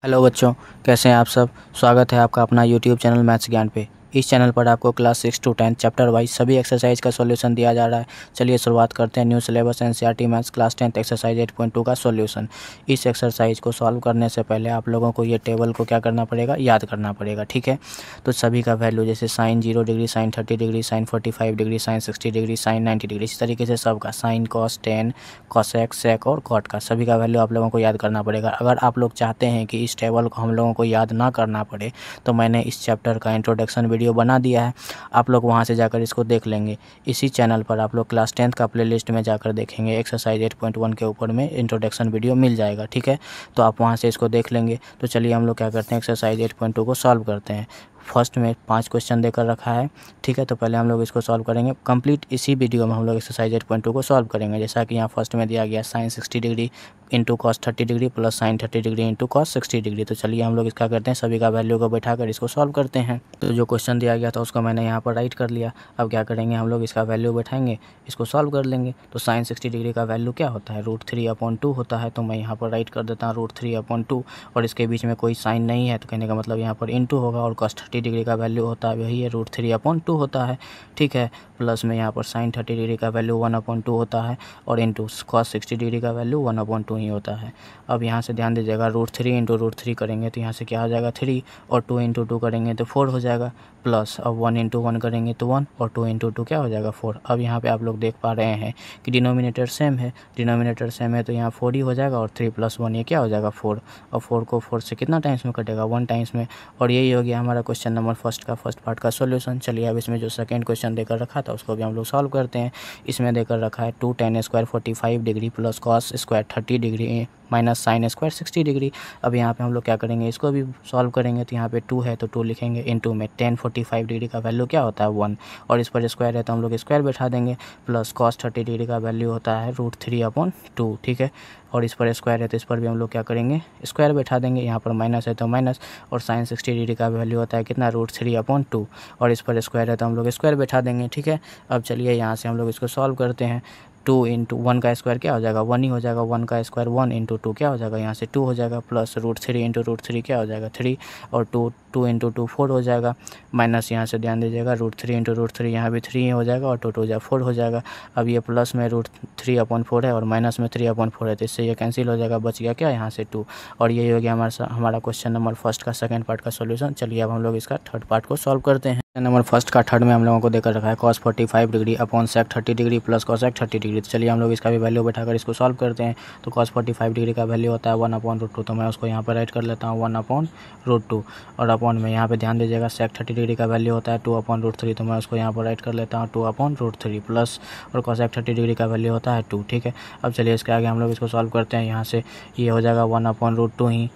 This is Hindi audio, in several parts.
हेलो बच्चों, कैसे हैं आप सब। स्वागत है आपका अपना यूट्यूब चैनल मैथ्स ज्ञान पे। इस चैनल पर आपको क्लास 6 to 10 चैप्टर वाइज सभी एक्सरसाइज का सॉल्यूशन दिया जा रहा है। चलिए शुरुआत करते हैं new syllabus NCERT maths class 10 exercise 8.2 का सॉल्यूशन। इस एक्सरसाइज को सॉल्व करने से पहले आप लोगों को ये टेबल को क्या करना पड़ेगा, याद करना पड़ेगा। ठीक है, तो सभी का वैल्यू जैसे sine 0 degree, sine 30 degree, sine 45 degree, sine 60 degree, sine 90 degree, इस तरीके से सबका sine, cos, tan, cosec, sec और कॉट का सभी का वैल्यू आप लोगों को याद करना पड़ेगा। अगर आप लोग चाहते हैं कि इस टेबल को हम लोगों को याद ना करना पड़े तो मैंने इस चैप्टर का इंट्रोडक्शन वीडियो बना दिया है, आप लोग वहां से जाकर इसको देख लेंगे। इसी चैनल पर आप लोग क्लास 10th का प्लेलिस्ट में जाकर देखेंगे, एक्सरसाइज 8.1 के ऊपर में इंट्रोडक्शन वीडियो मिल जाएगा। ठीक है, तो आप वहां से इसको देख लेंगे। तो चलिए हम लोग क्या करते हैं, एक्सरसाइज 8.2 को सॉल्व करते हैं। फर्स्ट में 5 क्वेश्चन देकर रखा है। ठीक है, तो पहले हम लोग इसको सॉल्व करेंगे। कंप्लीट इसी वीडियो में हम लोग एक्सरसाइज 8.2 को सॉल्व करेंगे। जैसा कि यहाँ फर्स्ट में दिया गया sine 60 degree into cos 30 degree plus sine 30 degree into cos 60 degree. तो चलिए हम लोग इसका करते हैं, सभी का वैल्यू को बैठाकर इसको सॉल्व करते हैं। तो जो क्वेश्चन दिया गया था उसको मैंने यहाँ पर राइट कर लिया। अब क्या करेंगे, हम लोग इसका वैल्यू बैठाएंगे, इसको सॉल्व कर लेंगे। तो साइन 60 डिग्री का वैल्यू क्या होता है, √3/2 होता है। तो मैं यहाँ पर राइट कर देता हूँ √3/2, और इसके बीच में कोई साइन नहीं है तो कहने का मतलब यहाँ पर इंटू होगा। और कॉस 30 डिग्री का वैल्यू होता है वही है, √3/2 होता है। ठीक है, प्लस में यहाँ पर साइन 30 डिग्री का वैल्यू 1/2 होता है, और इंटू कॉस 60 डिग्री का वैल्यू 1/2 ही होता है। अब यहाँ से ध्यान दीजिएगा, √3 इंटू √3 करेंगे तो यहाँ से क्या हो जाएगा 3, और 2 इंटू 2 करेंगे तो 4 हो जाएगा। प्लस अब 1 इंटू 1 करेंगे तो 1, और 2 इंटू 2 क्या हो जाएगा 4। अब यहाँ पे आप लोग देख पा रहे हैं कि डिनोमिनेटर सेम है, डिनोमिनेटर सेम है तो यहाँ 4 ही हो जाएगा, और 3 + 1 ये क्या हो जाएगा 4। और 4 को 4 से कितना टाइम्स में कटेगा, 1 टाइम्स में। और यही हो गया हमारा क्वेश्चन नंबर फर्स्ट पार्ट का सॉल्यूशन। चलिए अब इसमें जो सेकंड क्वेश्चन देकर रखा था उसको भी हम लोग सॉल्व करते हैं। इसमें देकर रखा है 2 tan square 45 degree plus cos square 30 degree minus sine square 60 degree. अब यहाँ पे हम लोग क्या करेंगे, इसको भी सॉल्व करेंगे। तो यहाँ पे 2 है तो 2 लिखेंगे, इनटू में tan 45 डिग्री का वैल्यू क्या होता है 1, और इस पर स्क्वायर है तो हम लोग स्क्वायर बैठा देंगे। प्लस cos 30 डिग्री का वैल्यू होता है √3/2। ठीक है, और इस पर स्क्वायर है तो इस पर भी हम लोग क्या करेंगे, स्क्वायर बैठा देंगे। यहाँ पर माइनस है तो माइनस, और साइन 60 डिग्री का वैल्यू होता है कितना √3/2, और इस पर स्क्वायर है तो हम लोग स्क्वायर बैठा देंगे। ठीक है, अब चलिए यहाँ से हम लोग इसको सॉल्व करते हैं। 2 इंटू 1 का स्क्वायर क्या हो जाएगा 1 ही हो जाएगा, 1 का स्क्वायर 1 इंटू 2 क्या हो जाएगा, यहाँ से 2 हो जाएगा। प्लस √3 इंटू √3 क्या हो जाएगा 3, और 2 इंटू 2 4 हो जाएगा। माइनस यहाँ से ध्यान दीजिएगा, √3 इंटू √3 यहाँ भी 3 हो जाएगा, और 2 2 जा 4 हो जाएगा। अब ये प्लस में √3/4 है और माइनस में 3/4 है, तो इससे ये कैंसिल हो जाएगा, बच गया क्या यहाँ से 2। और यही हो गया हमारा क्वेश्चन नंबर फर्स्ट का सेकंड पार्ट का सॉल्यूशन। चलिए अब हम लोग इसका थर्ड पार्ट को सॉल्व करते हैं। नंबर फर्स्ट का थर्ड में हम लोगों को देकर रखा है cos 45 degree upon sec 30 degree plus cosec 30 degree. तो चलिए हम लोग इसका भी वैल्यू बैठाकर इसको सॉल्व करते हैं। तो cos 45 डिग्री का वैल्यू होता है 1/√2, तो मैं उसको यहाँ पर राइट कर लेता हूँ 1/√2, और अपॉन में यहाँ पे ध्यान दीजिएगा sec 30 डिग्री का वैल्यू होता है 2/√3, तो मैं उसको यहाँ पर राइट कर लेता हूँ 2/√3 प्लस, और cosec 30 डिग्री का वैल्यू होता है 2। ठीक है, अब चलिए इसके आगे हम लोग इसको सॉल्व करते हैं। यहाँ से ये हो जाएगा 1/√2 ही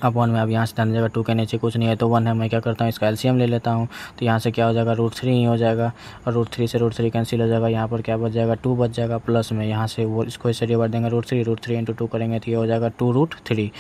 अपॉन में। अब यहाँ से ध्यान दीजिएगा 2 के नीचे कुछ नहीं है तो 1 है। मैं क्या करता हूँ, इसका एलसीएम ले लेता हूँ। तो यहाँ से क्या हो जाएगा √3 ही हो जाएगा, और √3 से √3 कैंसिल हो जाएगा। यहाँ पर क्या बच जाएगा 2 बच जाएगा। प्लस में यहाँ से वो इसको इसे डिवाइड देंगे √3 इंटू 2 करेंगे तो ये हो जाएगा 2√3।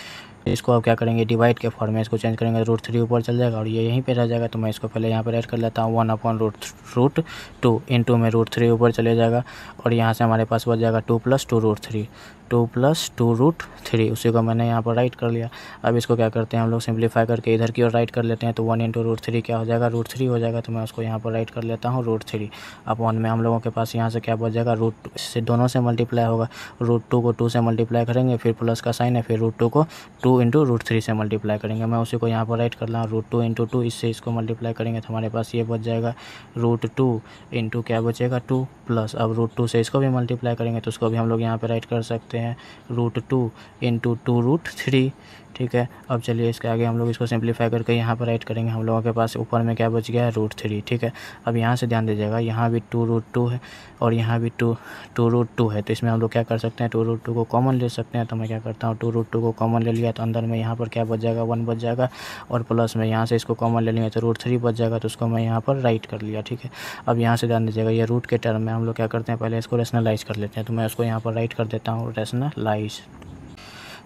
इसको अब क्या करेंगे, डिवाइड के फॉर्म में इसको चेंज करेंगे, √3 ऊपर चल जाएगा और ये यहीं पे रह जाएगा। तो मैं इसको पहले यहाँ पर ऐड कर लेता हूँ 1/√2 इंटू में √3 ऊपर चले जाएगा, और यहाँ से हमारे पास बच जाएगा 2 + 2√3, 2 + 2√3, उसी को मैंने यहाँ पर राइट कर लिया। अब इसको क्या करते हैं हम लोग, सिंप्लीफाई करके इधर की ओर राइट कर लेते हैं। तो 1 इंटू √3 क्या हो जाएगा √3 हो जाएगा, तो मैं उसको यहाँ पर राइट कर लेता हूँ √3 अपॉन में। हम लोगों के पास यहाँ से क्या बच जाएगा, से दोनों से मल्टीप्लाई होगा, √2 को 2 से मल्टीप्लाई करेंगे, फिर प्लस का साइन है, फिर √2 को 2 इंटू √3 से मल्टीप्लाई करेंगे। मैं उसी को यहाँ पर राइट कर रहा हूँ √2 इंटू 2, इससे इसको मल्टीप्लाई करेंगे तो हमारे पास ये बच जाएगा √2 इंटू क्या बचेगा 2, प्लस अब √2 से इसको भी मल्टीप्लाई करेंगे तो उसको भी हम लोग यहाँ पर राइट कर सकते हैं √2 इंटू 2√3। ठीक है, अब चलिए इसके आगे हम लोग इसको सिंप्लीफाई करके यहाँ पर राइट करेंगे। हम लोगों के पास ऊपर में क्या बच गया है √3। ठीक है, अब यहाँ से ध्यान दीजिएगा, यहाँ भी 2√2 है और यहाँ भी 2√2 है, तो इसमें हम लोग क्या कर सकते हैं 2√2 को कॉमन ले सकते हैं। तो मैं क्या करता हूँ 2√2 को कॉमन ले लिया तो अंदर में यहाँ पर क्या बच जाएगा 1 बच जाएगा, और प्लस में यहाँ से इसको कॉमन ले लिया तो √3 बच जाएगा, तो उसको मैं यहाँ पर राइट कर लिया। ठीक है, अब यहाँ से ध्यान दीजिएगा, ये रूट के टर्म में हम लोग क्या करते हैं पहले इसको रेशनलाइज कर लेते हैं। तो मैं उसको यहाँ पर राइट कर देता हूँ रेशनलाइज।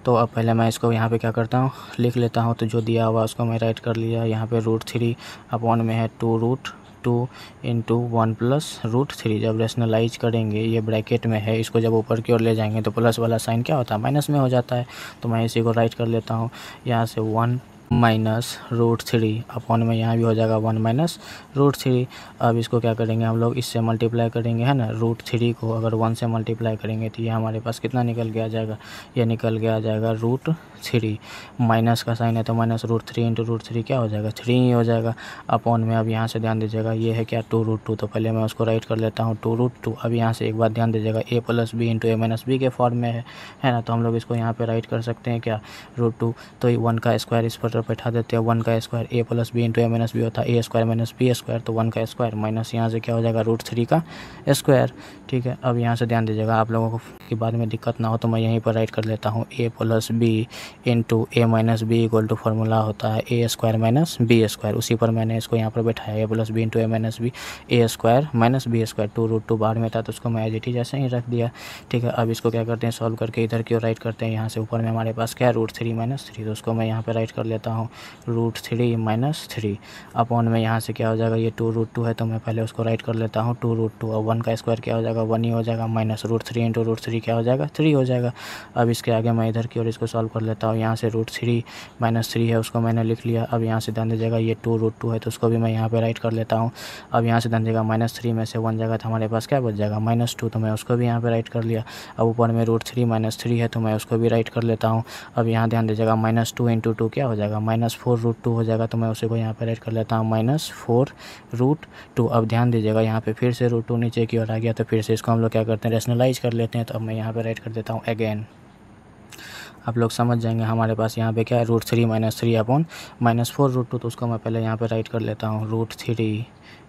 तो अब पहले मैं इसको यहाँ पे क्या करता हूँ लिख लेता हूँ। तो जो दिया हुआ उसको मैं राइट कर लिया। यहाँ पे √3 अपॉन में है 2 इंटू 1 प्लस रूट 3। जब रेशनलाइज करेंगे, ये ब्रैकेट में है, इसको जब ऊपर की ओर ले जाएंगे तो प्लस वाला साइन क्या होता है, माइनस में हो जाता है। तो मैं इसी को राइट कर लेता हूँ। यहाँ से 1 माइनस रूट 3 अपॉन में यहाँ भी हो जाएगा 1 माइनस रूट 3। अब इसको क्या करेंगे हम लोग, इससे मल्टीप्लाई करेंगे, है ना। रूट 3 को अगर 1 से मल्टीप्लाई करेंगे तो ये हमारे पास कितना निकल के आ जाएगा, ये निकल के आ जाएगा रूट 3। माइनस का साइन है तो माइनस रूट 3 इंटू रूट 3 क्या हो जाएगा, 3 ही हो जाएगा। अपॉन में अब यहाँ से ध्यान दीजिएगा, ये है क्या 2 रूट 2, तो पहले मैं उसको राइट कर लेता हूँ 2 रूट 2। अब यहाँ से एक बात ध्यान दीजिएगा, a plus B into A minus B के फॉर्म में है ना, तो हम लोग इसको यहाँ पे राइट कर सकते हैं क्या, रूट 2। तो 1 का स्क्वायर इस पर बैठा देते हैं, 1 का square a plus B into A minus B होता है a square minus B square, तो 1 का स्क्वायर माइनस यहाँ से क्या हो जाएगा रूट 3 का स्क्वायर। ठीक है, अब यहाँ से ध्यान दीजिएगा, आप लोगों को की बाद में दिक्कत ना हो तो मैं यहीं पर राइट कर लेता हूँ a plus B into A minus B equal to formula होता है A square minus B square. उसी पर मैंने इसको यहाँ पर बैठाया, A plus B into A minus B, A square minus B square. 2 root 2 बाहर में था तो उसको मैं एज इट इज ऐसे ही रख दिया। ठीक है, अब इसको क्या करते हैं, सॉल्व करके इधर की ओर राइट करते हैं। यहाँ से ऊपर में हमारे पास क्या है रूट 3 माइनस 3, तो उसको मैं यहाँ पर राइट कर लेता हूँ रूट 3 माइनस 3। अपॉन में यहाँ से क्या हो जाएगा, ये 2 रूट 2 है तो मैं पहले उसको राइट कर लेता हूँ 2 रूट 2। और 1 का स्क्वायर क्या हो जाएगा, 1 ही हो जाएगा, माइनस रूट 3 इंटू रूट 3 क्या हो जाएगा, 3 हो जाएगा। अब इसके आगे मैं इधर की ओर इसको सॉल्व कर लेता हूँ। यहाँ से रूट 3 माइनस 3 है, उसको मैंने लिख लिया। अब यहाँ से ध्यान दीजिएगा, ये 2 रूट 2 है तो उसको भी मैं यहाँ पे राइट कर लेता हूँ। अब यहाँ से ध्यान दीजिएगा, माइनस 3 में से 1 जगह तो हमारे पास क्या बच जाएगा, माइनस 2, तो मैं उसको भी यहाँ पे राइट कर लिया। अब ऊपर में रूट 3 माइनस 3 है तो मैं उसको भी राइट कर लेता हूँ। अब यहाँ ध्यान दीजिएगा, माइनस 2 इंटू 2 क्या हो जाएगा, माइनस 4 रूट 2 हो जाएगा, तो मैं उसी को यहाँ पे राइट कर लेता हूँ माइनस 4 रूट 2। अब ध्यान दीजिएगा, यहाँ पे फिर से रूट 2 नीचे की ओर आ गया, तो फिर से इसको हम लोग क्या करते हैं, रेशनलाइज कर लेते हैं। तो अब मैं यहाँ पे राइट कर देता हूँ अगेन। आप लोग समझ जाएंगे, हमारे पास यहाँ पे क्या है root 3 minus 3 upon minus 4 root 2, तो उसको मैं पहले यहाँ पे राइट कर लेता हूँ रूट 3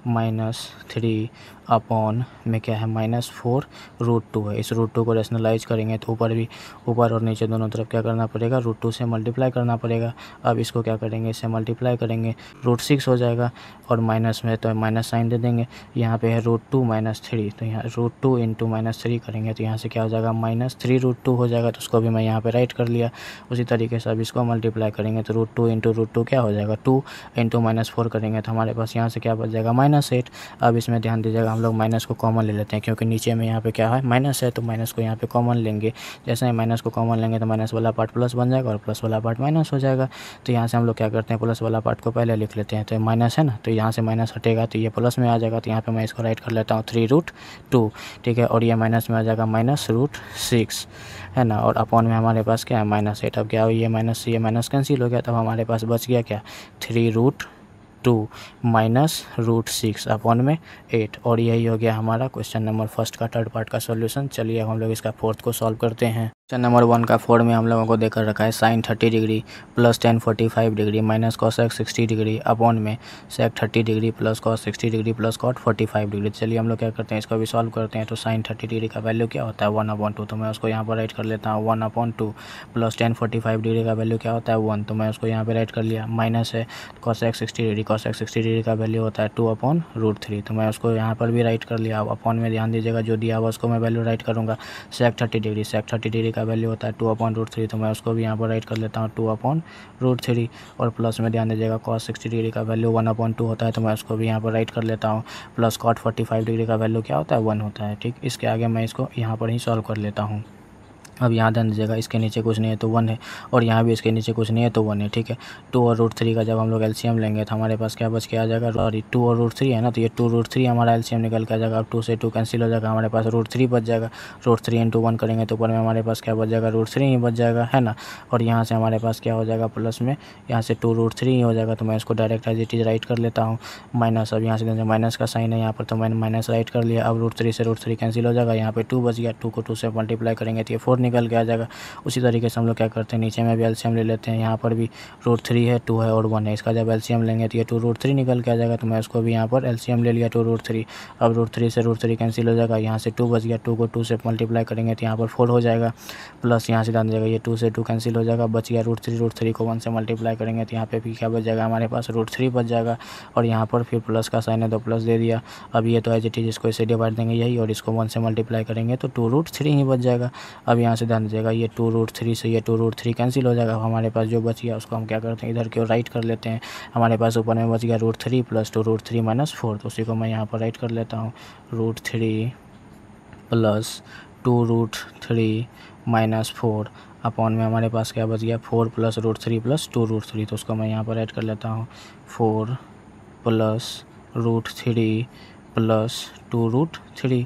माइनस 3 अपॉन में क्या है माइनस 4 रूट 2 है। इस रूट 2 को रेशनलाइज करेंगे तो ऊपर और नीचे दोनों तरफ क्या करना पड़ेगा, रूट 2 से मल्टीप्लाई करना पड़ेगा। अब इसको क्या करेंगे, इससे मल्टीप्लाई करेंगे, रूट 6 हो जाएगा, और माइनस में तो माइनस साइन दे देंगे। यहाँ पे है रूट 2 माइनस 3, तो यहाँ रूट 2 इंटू माइनस 3 करेंगे तो यहाँ से क्या हो जाएगा, माइनस 3 रूट 2 हो जाएगा, तो उसको भी मैं यहाँ पे राइट कर लिया। उसी तरीके से अब इसको मल्टीप्लाई करेंगे तो रूट 2 इंटू रूट 2 क्या हो जाएगा, 2 इंटू माइनस 4 करेंगे तो हमारे पास यहाँ से क्या बच जाएगा, माइनस 8। अब इसमें ध्यान दीजिएगा, हम लोग माइनस को कॉमन ले लेते हैं, क्योंकि नीचे में यहाँ पे क्या है माइनस है, तो माइनस को यहाँ पे कॉमन लेंगे। जैसे ही माइनस को कॉमन लेंगे तो माइनस वाला पार्ट प्लस बन जाएगा और प्लस वाला पार्ट माइनस हो जाएगा। तो यहाँ से हम लोग क्या करते हैं, प्लस वाला पार्ट को पहले लिख लेते हैं, तो माइनस है ना, तो यहाँ से माइनस हटेगा तो ये प्लस में आ जाएगा, तो यहाँ पे मैं इसको राइट कर लेता हूँ 3 रूट 2। ठीक है, और ये माइनस में आ जाएगा माइनस रूट 6, है ना, और अपॉन में हमारे पास क्या है माइनस 8। अब क्या हो, ये माइनस कैंसिल हो गया, तब हमारे पास बच गया क्या, 3 रूट 2 माइनस रूट 6 अपॉन में 8। और यही हो गया हमारा क्वेश्चन नंबर फर्स्ट का थर्ड पार्ट का सॉल्यूशन। चलिए हम लोग इसका फोर्थ को सॉल्व करते हैं। क्वेश्चन नंबर 1 का 4 में हम लोगों को देकर रखा है sine 30 degree plus tan 45 degree minus cosec 60 degree upon में sec 30 degree plus cos 60 degree plus cot 45 degree. चलिए हम लोग क्या करते हैं, इसको भी सॉल्व करते हैं। तो साइन 30 डिग्री का वैल्यू क्या होता है 1/2, तो मैं उसको यहाँ पर राइट कर लेता हूँ 1/2 प्लस टेन 45 डिग्री का वैल्यू क्या होता है 1, तो मैं उसको यहाँ पर राइट कर लिया। माइनस है कॉसेक 60 डिग्री, कॉसेक 60 डिग्री का वैल्यू होता है 2/√3, तो मैं उसको यहाँ पर भी राइट कर लिया। अपॉन में ध्यान दीजिएगा, जो दिया हुआ उसको मैं वैल्यू राइट करूँगा। सेक 30 डिग्री, सेक 30 डिग्री का वैल्यू होता है 2/√3, तो मैं उसको भी यहाँ पर राइट कर लेता हूँ 2/√3। और प्लस में ध्यान दीजिएगा कॉस 60 डिग्री का वैल्यू 1/2 होता है, तो मैं उसको भी यहाँ पर राइट कर लेता हूँ। प्लस कॉट 45 डिग्री का वैल्यू क्या होता है 1 होता है। ठीक, इसके आगे मैं इसको यहाँ पर ही सॉल्व कर लेता हूँ। अब यहाँ ध्यान दीजिएगा, इसके नीचे कुछ नहीं है तो 1 है, और यहाँ भी इसके नीचे कुछ नहीं है तो 1 है। ठीक है, 2 और √3 का जब हम लोग एलसीएम लेंगे तो हमारे पास क्या बच के आ जाएगा, और 2 और √3 है ना, तो ये 2√3 हमारा एलसीएम निकल के आ जाएगा। अब 2 से 2 कैंसिल हो जाएगा, हमारे पास √3 बच जाएगा। √3 इंटू 1 करेंगे तो ऊपर में हमारे पास क्या बच जाएगा, √3 ही बच जाएगा, है ना। और यहाँ से हमारे पास क्या हो जाएगा, प्लस में यहाँ से 2√3 ही हो जाएगा, तो मैं इसको direct as it is write कर लेता हूँ। माइनस, अब यहाँ से माइनस का साइन है यहाँ पर, तो मैंने माइनस राइट कर लिया। अब √3 से √3 कैंसिल हो जाएगा, यहाँ पे 2 बच गया, 2 को 2 से मल्टीप्लाई करेंगे तो ये 4 निकल के आ जाएगा। उसी तरीके से हम लोग क्या करते हैं, नीचे में भी एलसीएम ले लेते हैं। यहाँ पर भी √3 है, 2 है और 1 है, इसका जब एलसीएम लेंगे तो ये 2√3 निकल के आ जाएगा, तो मैं उसको भी यहाँ पर एलसीएम ले लिया 2√3। अब √3 से √3 कैंसिल हो जाएगा, यहाँ से 2 बच गया, 2 को 2 से मल्टीप्लाई करेंगे तो यहाँ पर 4 हो जाएगा। प्लस यहाँ से ध्यान दीजिएगा, ये 2 से 2 कैंसिल हो जाएगा, बच गया √3 को 1 से मल्टीप्लाई करेंगे तो यहाँ पे भी क्या बच जाएगा, हमारे पास √3 बच जाएगा। और यहाँ पर फिर प्लस का साइन है तो प्लस दे दिया। अब ये तो एज इट इज इसको इसे डिवाइड देंगे यही, और इसको 1 से मल्टीप्लाई करेंगे तो 2√3 ही बच जाएगा। अब यहाँ से ध्यान दीजिएगा ये 2√3 से ये 2√3 कैंसिल हो जाएगा। हमारे पास जो बच गया उसको हम क्या करते हैं इधर की ओर राइट कर लेते हैं। हमारे पास ऊपर में बच गया √3 प्लस 2√3 माइनस 4, तो उसी को मैं यहाँ पर राइट कर लेता हूँ। √3 प्लस 2√3 माइनस 4 अपॉन में हमारे पास क्या बच गया 4 प्लस √3 प्लस 2√3, तो उसको मैं यहाँ पर ऐड कर लेता हूँ। 4 प्लस √3 प्लस 2√3,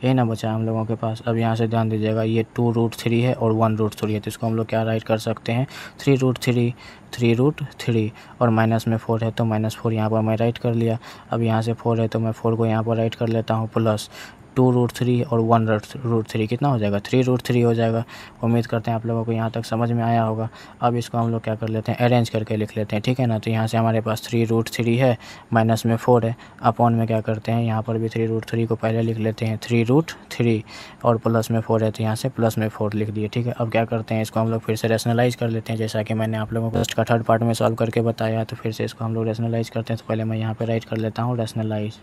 यही ना बचा हम लोगों के पास। अब यहाँ से ध्यान दीजिएगा ये 2√3 है और 1√3 है, तो इसको हम लोग क्या राइट कर सकते हैं 3√3 और माइनस में 4 है तो -4 यहाँ पर मैं राइट कर लिया। अब यहाँ से 4 है तो मैं 4 को यहाँ पर राइट कर लेता हूँ प्लस 2√3 और 1√3 कितना हो जाएगा 3√3 हो जाएगा। उम्मीद करते हैं आप लोगों को यहाँ तक समझ में आया होगा। अब इसको हम लोग क्या कर लेते हैं अरेंज करके लिख लेते हैं, ठीक है ना। तो यहाँ से हमारे पास 3√3 है, माइनस में 4 है, अपॉन में क्या करते हैं यहाँ पर भी 3√3 को पहले लिख लेते हैं 3√3 और प्लस में 4 है तो यहाँ से प्लस में 4 लिख दिए, ठीक है। अब क्या करते हैं इसको हम लोग फिर से रेशनलाइज कर लेते हैं, जैसा कि मैंने आप लोगों को फर्स्ट का थर्ड पार्ट में सॉल्व करके बताया। तो फिर से इसको हम लोग रेशनलाइज करते हैं, तो पहले मैं यहाँ पर राइट कर लेता हूँ रेशनलाइज।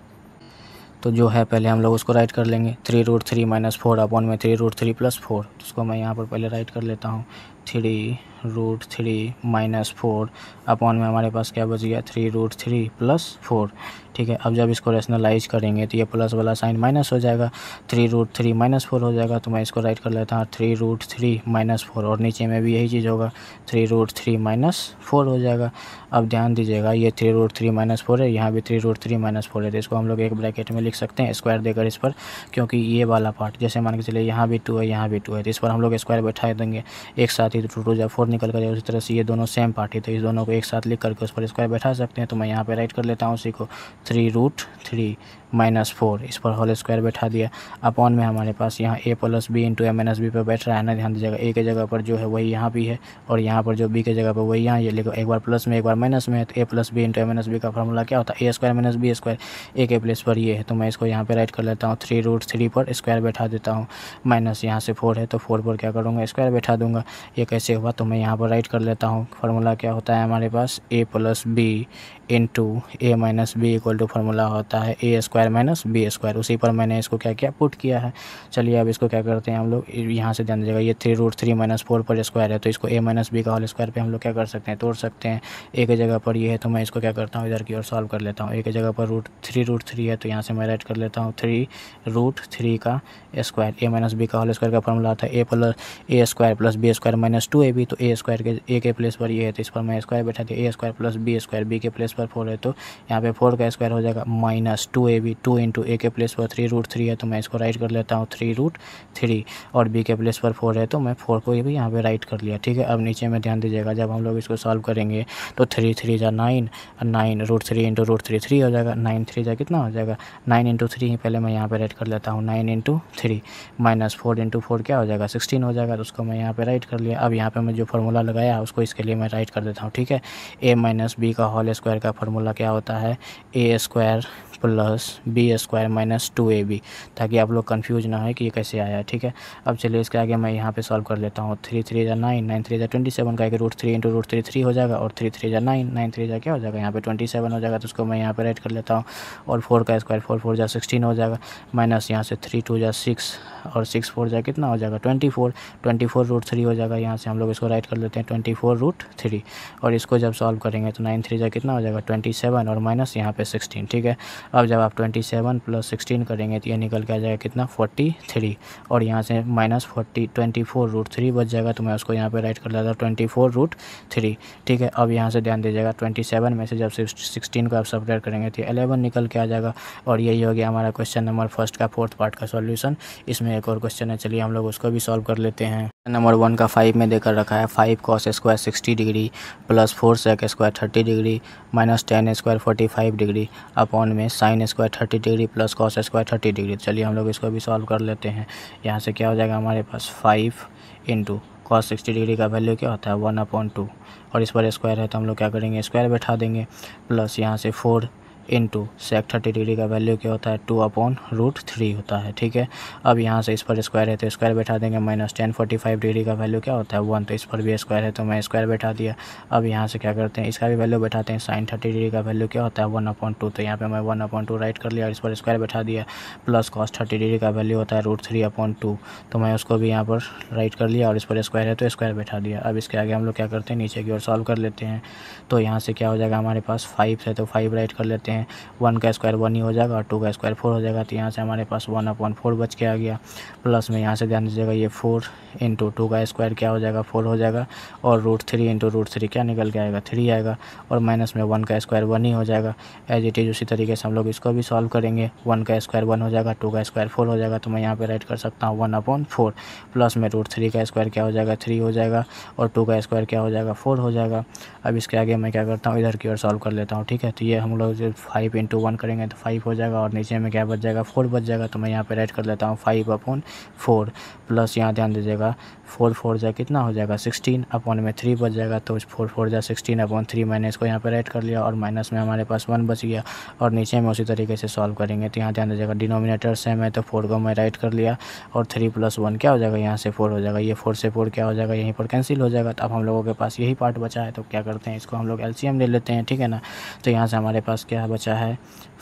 तो जो है पहले हम लोग उसको राइट कर लेंगे 3√3 माइनस 4 अपॉन में 3√3 प्लस 4, तो उसको मैं यहाँ पर पहले राइट कर लेता हूँ 3√3 माइनस 4 अपॉन में हमारे पास क्या बच गया 3√3 प्लस 4, ठीक है। अब जब इसको रेशनलाइज करेंगे तो ये प्लस वाला साइन माइनस हो जाएगा, 3√3 माइनस 4 हो जाएगा। तो मैं इसको राइट कर लेता हूँ 3√3 माइनस 4 और नीचे में भी यही चीज़ होगा 3√3 माइनस 4 हो जाएगा। अब ध्यान दीजिएगा ये 3√3 माइनस 4 है, यहाँ भी 3√3 माइनस 4 है, तो इसको हम लोग एक ब्रैकेट में लिख सकते हैं स्क्वायर देकर इस पर, क्योंकि ये वाला पार्ट जैसे मान के चलिए यहाँ भी 2 है यहाँ भी 2 है, तो इस पर हम लोग स्क्वायर बैठा देंगे एक साथ ही, तो 2 जब 4 निकल कर जाए। उसी तरह से ये दोनों सेम पार्ट है तो इस दोनों को एक साथ लिख करके उस पर स्क्वायर बैठा सकते हैं। तो मैं यहाँ पे राइट कर लेता हूँ उसी को 3√3 माइनस 4, इस पर होल स्क्वायर बैठा दिया। अपॉन में हमारे पास यहाँ a plus B into a minus B पर बैठ रहा है ना, ध्यान दीजिएगा a के जगह पर जो है वही यहाँ भी है और यहाँ पर जो b के जगह पर वही यहाँ, ये लिखो एक बार प्लस में एक बार माइनस में है। तो a plus B into a minus B का फॉर्मूला क्या होता है a square minus B square, a के प्लेस पर ये है तो मैं इसको यहाँ पे राइट कर लेता हूँ 3√3 पर स्क्वायर बैठा देता हूँ, माइनस यहाँ से 4 है तो 4 पर क्या करूँगा स्क्वायर बैठा दूंगा। ये कैसे हुआ तो मैं यहाँ पर राइट कर लेता हूँ, फार्मूला क्या होता है हमारे पास a plus B into a minus B equal to formula होता है a square minus B square. उसी पर मैंने इसको क्या किया पुट किया है। चलिए अब इसको क्या करते हैं हम लोग, यहाँ से ध्यान दीजिएगा ये 3√3 माइनस 4 पर स्क्वायर है तो इसको a माइनस बी का होल स्क्वायर पे हम लोग क्या कर सकते हैं तोड़ सकते हैं। a के जगह पर ये है तो मैं इसको क्या करता हूँ इधर की ओर सॉल्व कर लेता हूँ। a के जगह पर √3 है तो यहाँ से मैं राइट कर लेता हूँ 3√3 का स्क्वायर, a माइनस बी का होल स्क्वायर का फॉर्मूला आता है a square plus B square minus 2ab, तो a स्क्वायर के a के प्लेस पर ये है तो इस पर मैं स्क्वायर बैठा दिया a square plus B square, b के प्लेस पर 4 है तो यहाँ पे 4 का स्क्वायर हो जाएगा माइनस 2ab, 2 इंटू a के प्लेस पर 3√3 है तो मैं इसको राइट कर लेता हूँ 3√3 और b के प्लेस पर 4 है तो मैं 4 को भी यहाँ पे राइट कर लिया, ठीक है। अब नीचे में ध्यान दीजिएगा जब हम लोग इसको सॉल्व करेंगे तो 3 3 जा 9 9 √3 इंटू √3 3 हो जाएगा, 9 3 जा कितना हो जाएगा 9 इंटू 3 ही पहले मैं यहाँ पे राइट कर लेता हूँ 9 इंटू 3 माइनस 4 इंटू 4 क्या हो जाएगा 16 हो जाएगा, तो उसको मैं यहाँ पे राइट कर लिया। अब यहाँ पे मैं जो फार्मूला लगाया उसको इसके लिए मैं राइट कर देता हूँ, ठीक है। a माइनस बी का होल स्क्वायर का फार्मूला क्या होता है a square plus B square minus 2ab, ताकि आप लोग कंफ्यूज ना हो कि ये कैसे आया है, ठीक है। अब चलिए इसके आगे मैं यहाँ पे सॉल्व कर लेता हूँ 3 3 जा 9 9 3 जा 27 का √3 इंटू √3 3 हो जाएगा और 3 3 जा 9 9 3 जा क्या हो जाएगा यहाँ पे 27 हो जाएगा, तो उसको मैं यहाँ पे राइट कर लेता हूँ। और 4 का स्क्वायर 4 4 जा 16 हो जाएगा, माइनस यहाँ से 3 2 जा 6 और 6 4 जा कितना हो जाएगा 24 √3 हो जाएगा। यहाँ से हम लोग इसको राइट कर लेते हैं 24√3 और इसको जब सॉल्व करेंगे तो 9 3 जा कितना हो जाएगा 27 और माइनस यहाँ पे 16, ठीक है। अब जब आप 27 प्लस 16 करेंगे तो ये निकल के आ जाएगा कितना 43 और यहाँ से माइनस 24√3 बच जाएगा, तो मैं उसको यहाँ पे राइट कर लेता हूँ 24√3, ठीक है। अब यहाँ से ध्यान दीजिएगा 27 में से जब 16 को आप सब्ट्रैक्ट करेंगे तो 11 निकल के आ जाएगा और यही हो गया हमारा क्वेश्चन नंबर फर्स्ट का फोर्थ पार्ट का सॉल्यूशन। इसमें एक और क्वेश्चन है, चलिए हम लोग उसको भी सॉल्व कर लेते हैं। नंबर 1 का 5 में देकर रखा है 5 cos square 60 degree plus 4 sec square 30 degree minus 10 square 45 degree upon में sin square 30 degree plus cos square 30 degree. चलिए हम लोग इसको भी सॉल्व कर लेते हैं। यहाँ से क्या हो जाएगा हमारे पास 5 इंटू cos 60 डिग्री का वैल्यू क्या होता है 1/2 और इस पर स्क्वायर है तो हम लोग क्या करेंगे स्क्वायर बैठा देंगे, प्लस यहाँ से 4 इंटू सेक 30 डिग्री का वैल्यू क्या होता है 2/√3 होता है। ठीक है, अब यहाँ से इस पर स्क्वायर है तो स्क्वायर बैठा देंगे। माइनस tan 45 डिग्री का वैल्यू क्या होता है 1, तो इस पर भी स्क्वायर है तो मैं स्क्वायर बैठा दिया। अब यहाँ से क्या करते हैं, इसका भी वैल्यू बैठाते हैं। sin 30 डिग्री का वैल्यू क्या होता है 1/2, तो यहाँ पे मैं 1/2 राइट कर लिया और इस पर स्क्वायर बैठा दिया। प्लस cos 30 डिग्री का वैल्यू होता है √3/2, तो मैं उसको भी यहाँ पर राइट कर लिया और इस पर स्क्वायर है तो स्क्वायर बैठा दिया। अब इसके आगे हम लोग क्या करते हैं, नीचे की ओर सॉल्व कर लेते हैं। तो यहाँ से क्या हो जाएगा, हमारे पास 5 है तो 5 राइट कर लेते हैं। 1 का स्क्वायर 1 ही हो जाएगा और 2 का स्क्वायर 4 हो जाएगा, तो यहाँ से हमारे पास 1/4 बच के आ गया। प्लस में यहाँ से ध्यान दीजिएगा ये 4 इंटू 2 का स्क्वायर क्या हो जाएगा 4 हो जाएगा, और √3 इंटू √3 क्या निकल के आएगा 3 आएगा, और माइनस में 1 का स्क्वायर 1 ही हो जाएगा। एज इट इज़ उसी तरीके से हम लोग इसको भी सॉल्व करेंगे। 1 का स्क्वायर 1 हो जाएगा, 2 का स्क्वायर 4 हो जाएगा, तो मैं यहाँ पे राइट कर सकता हूँ 1/4। प्लस में √3 का स्क्वायर क्या हो जाएगा 3 हो जाएगा, और 2 का स्क्वायर क्या हो जाएगा 4 हो जाएगा। अब इसके आगे मैं क्या करता हूँ, इधर की ओर सॉल्व कर लेता हूँ। ठीक है, तो ये हम लोग जो 5 इंटू 1 करेंगे तो 5 हो जाएगा, और नीचे में क्या बच जाएगा 4 बच जाएगा, तो मैं यहाँ पे राइट कर लेता हूँ 5/4। प्लस यहाँ ध्यान दीजिएगा 4 4 जा कितना हो जाएगा 16/3 बच जाएगा, तो 4 4 जा 16/3 मैंने इसको यहाँ पे राइट कर लिया, और माइनस में हमारे पास 1 बच गया, और नीचे में उसी तरीके से सॉल्व करेंगे। तो यहाँ ध्यान दीजिएगा डिनोमिनेटर सेम है तो 4 को मैं राइट कर लिया, और 3 + 1 क्या हो जाएगा यहाँ से 4 हो जाएगा, ये 4 से 4 क्या हो जाएगा यहीं पर कैंसिल हो जाएगा। तो अब हम लोगों के पास यही पार्ट बचा है, तो क्या करते हैं इसको हम लोग एलसीएम ले लेते हैं। ठीक है ना, तो यहाँ से हमारे पास क्या बचा है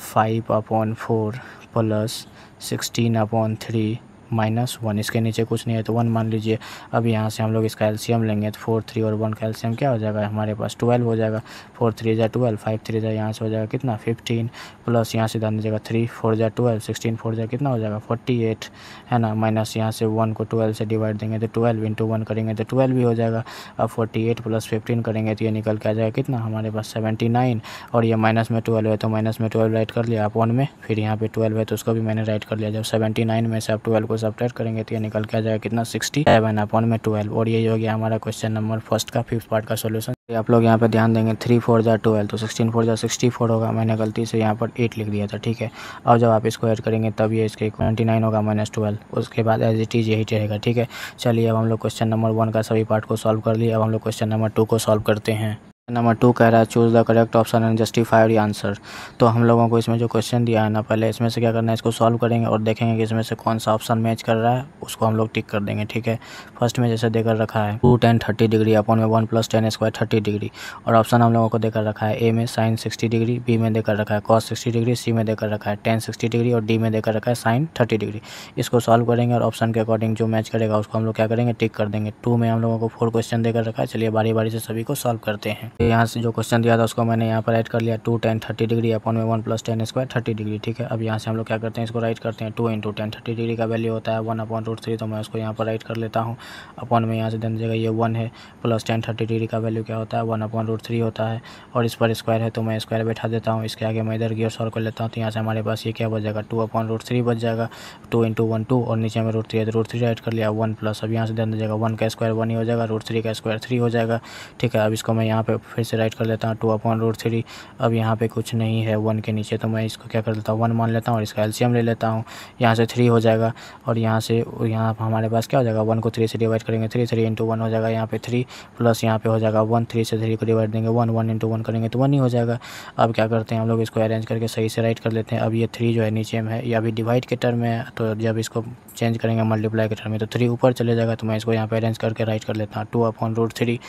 5/4 प्लस 16/3 -1, इसके नीचे कुछ नहीं है तो 1 मान लीजिए। अब यहाँ से हम लोग इसका एलसीएम लेंगे तो 4 3 और 1 का एलसीएम क्या हो जाएगा हमारे पास 12 हो जाएगा। 4 3 जा 12, 5 3 जा यहाँ से हो जाएगा कितना 15, प्लस यहाँ से ध्यान दीजिएगा 3 4 जा 12, 16 4 जा कितना हो जाएगा 48 है ना, माइनस यहाँ से 1 को 12 से डिवाइड देंगे तो 12 इंटू 1 करेंगे तो 12 भी हो जाएगा। अब 48 + 15 करेंगे तो ये निकल के आ जाएगा कितना हमारे पास 79, और ये माइनस में 12 है तो माइनस में 12 राइट कर लिया अपॉन में, फिर यहाँ पे 12 है तो उसको भी मैंने राइट कर लिया। जब 79 में से आप 12 को सब्ट्रैक्ट करेंगे तो ये निकल के आ जाएगा कितना 67/12। और ये हो गया हमारा क्वेश्चन नंबर फर्स्ट का 5th पार्ट का सॉल्यूशन। आप लोग यहाँ पे ध्यान देंगे 3 4 जा 12, तो 16 4 जा 64 होगा, मैंने गलती से यहाँ पर 8 लिख दिया था। ठीक है, और जब आप इसको ऐड करेंगे तब ये इसके 29 होगा -12, उसके बाद एज इट इज़ यही रहेगा। ठीक है, चलिए अब हम लोग क्वेश्चन नंबर 1 का सभी पार्ट को सॉल्व कर लिए। अब हम लोग क्वेश्चन नंबर 2 को सॉल्व करते हैं। नंबर 2 कह रहा है choose the correct option and justify your answer. तो हम लोगों को इसमें जो क्वेश्चन दिया है ना, पहले इसमें से क्या करना है इसको सॉल्व करेंगे और देखेंगे कि इसमें से कौन सा ऑप्शन मैच कर रहा है, उसको हम लोग टिक कर देंगे। ठीक है, फर्स्ट में जैसे देकर रखा है 2 tan 30 डिग्री अपॉन में 1 + tan स्क्वायर 30 डिग्री, और ऑप्शन हम लोगों को देकर रखा है ए में sin 60 डिग्री, बी में देकर रखा है cos 60 डिग्री, सी में देकर रखा है tan 60 डिग्री, और डी में देकर रखा है sin 30 डिग्री। इसको सॉल्व करेंगे और ऑप्शन के अकॉर्डिंग जो मैच करेगा उसको हम लोग क्या करेंगे टिक कर देंगे। 2 में हम लोगों को 4 क्वेश्चन देकर रखा है, चलिए बारी बारी से सभी को सॉल्व करते हैं। यहाँ से जो क्वेश्चन दिया था उसको मैंने यहाँ पर राइट कर लिया 2 tan 30 डिग्री अपॉन में 1 + tan स्क्वायर 30 डिग्री। ठीक है, अब यहाँ से हम लोग क्या करते हैं इसको राइट करते हैं। 2 इंटू tan 30 डिग्री का वैल्यू होता है 1/√3, तो मैं उसको यहाँ पर राइट कर लेता हूँ। अपॉन में यहाँ से ध्यान दीजिएगा ये 1 है, प्लस tan 30 डिग्री का वैल्यू क्या होता है 1/√3 होता है, और इस पर स्क्वायर है तो मैं स्क्वायर बैठा देता हूँ। इसके आगे मैं इधर की ओर सॉल्व कर लेता हूँ, तो यहाँ से हमारे पास ये क्या बच जाएगा 2/√3 बच जाएगा। 2 इंटू 1 2, और नीचे में √3 है तो √3 राइट कर लिया 1 प्लस, अब यहाँ से ध्यान दीजिएगा 1 का स्क्वायर 1 ही हो जाएगा, √3 का स्क्वायर 3 हो जाएगा। ठीक है, अब इसको मैं यहाँ पे फिर से राइट कर लेता हूँ 2/√3। अब यहाँ पे कुछ नहीं है 1 के नीचे, तो मैं इसको क्या कर लेता हूँ 1 मान लेता हूँ और इसका एलसीएम ले लेता हूँ। यहाँ से 3 हो जाएगा, और यहाँ से यहाँ हमारे पास क्या हो जाएगा 1 को 3 से डिवाइड करेंगे 3 3 इंटू 1 हो जाएगा यहाँ पे 3, प्लस यहाँ पे हो जाएगा 1 3 से 3 को डिवाइड देंगे 1 1 इंटू 1 करेंगे तो 1 ही हो जाएगा। अब क्या करते हैं हम लोग इसको अरेंज करके सही से राइट कर लेते हैं। अब ये 3 जो है नीचे में है, ये अभी डिवाइड के टर्म में है, तो जब इसको चेंज करेंगे मल्टीप्लाई के टर्म में तो 3 ऊपर चले जाएगा, तो मैं इसको यहाँ पे अरेंज करके राइट कर लेता हूँ 2/√3।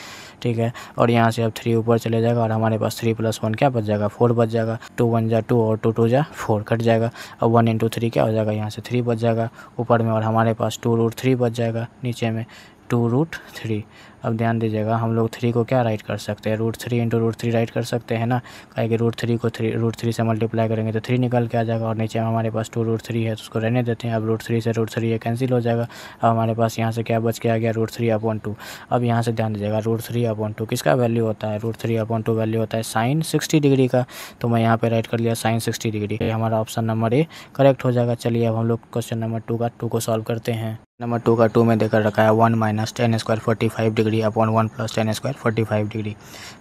ठीक है, और यहाँ से अब 3 ऊपर चले जाएगा और हमारे पास 3 + 1 क्या बच जाएगा 4 बच जाएगा। 2 1 जा 2 और 2 2 जा 4 कट जाएगा। अब 1 इंटू 3 क्या हो जाएगा यहाँ से 3 बच जाएगा ऊपर में, और हमारे पास 2√3 बच जाएगा नीचे में 2√3। अब ध्यान दीजिएगा हम लोग 3 को क्या राइट कर सकते हैं √3 इंटू √3 राइट कर सकते हैं ना, काहे कि √3 को √3 से मल्टीप्लाई करेंगे तो 3 निकल के आ जाएगा, और नीचे में हमारे पास 2√3 है तो उसको रहने देते हैं। अब √3 से √3 ये कैंसिल हो जाएगा। अब हमारे पास यहाँ से क्या बच के आ गया √3/2। अब यहाँ से ध्यान दीजिएगा √3/2 किसका वैल्यू होता है, √3/2 वैल्यू होता है sin 60 डिग्री का, तो मैं यहाँ पर राइट कर लिया sin 60 डिग्री। हमारा ऑप्शन नंबर ए करेक्ट हो जाएगा। चलिए अब हम लोग क्वेश्चन नंबर 2 को सॉल्व करते हैं। नंबर 2 का 2 में देकर रखा है 1 minus ten square 45 degree upon 1 plus ten square 45 degree.